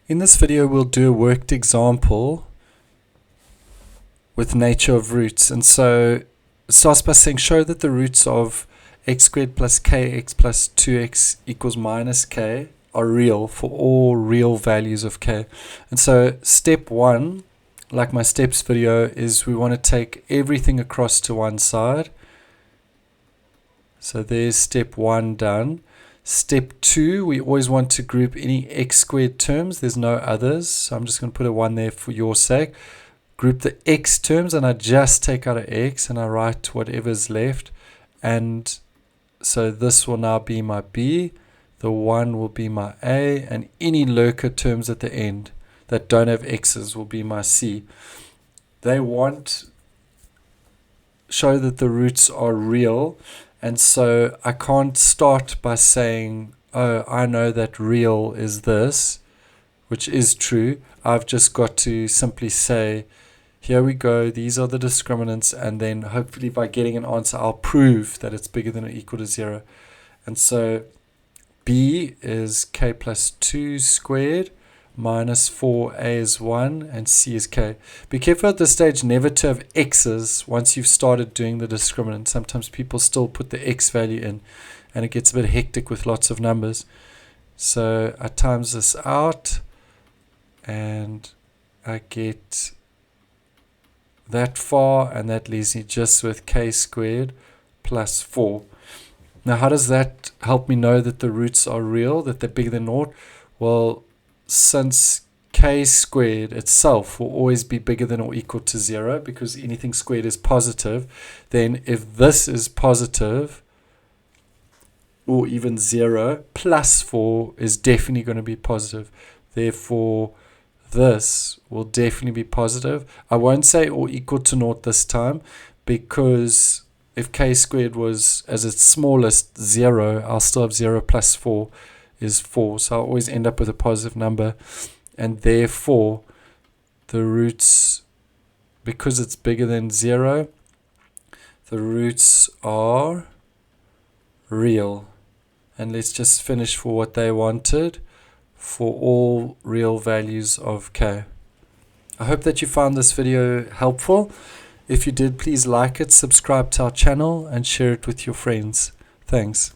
In this video we'll do a worked example with nature of roots, and so it starts by saying show that the roots of x squared plus kx plus 2x equals minus k are real for all real values of k. And so step one, like my steps video, is we want to take everything across to one side. So there's step one done. Step two, we always want to group any x squared terms. There's no others, so I'm just going to put a 1 there for your sake. Group the x terms, and I just take out a x and I write whatever's left. And so this will now be my b, the 1 will be my a, and any lurker terms at the end that don't have x's will be my c. They want show that the roots are real. And so I can't start by saying, oh, I know that real is this, which is true. I've just got to simply say, here we go, these are the discriminants, and then hopefully by getting an answer, I'll prove that it's bigger than or equal to 0. And so b is k plus 2 squared, minus 4a is 1, and c is k. Be careful at this stage never to have x's once you've started doing the discriminant. Sometimes people still put the x value in, and it gets a bit hectic with lots of numbers. So I times this out, and I get that far, and that leaves me just with k squared plus 4. Now how does that help me know that the roots are real, that they're bigger than 0? Well, since k squared itself will always be bigger than or equal to 0, because anything squared is positive, then if this is positive, or even 0, plus 4 is definitely going to be positive. Therefore, this will definitely be positive. I won't say or equal to 0 this time, because if k squared was, as its smallest, 0, I'll still have 0 plus 4 is 4. So I'll always end up with a positive number. And therefore, the roots, because it's bigger than 0, the roots are real. And let's just finish for what they wanted, for all real values of k. I hope that you found this video helpful. If you did, please like it, subscribe to our channel, and share it with your friends. Thanks.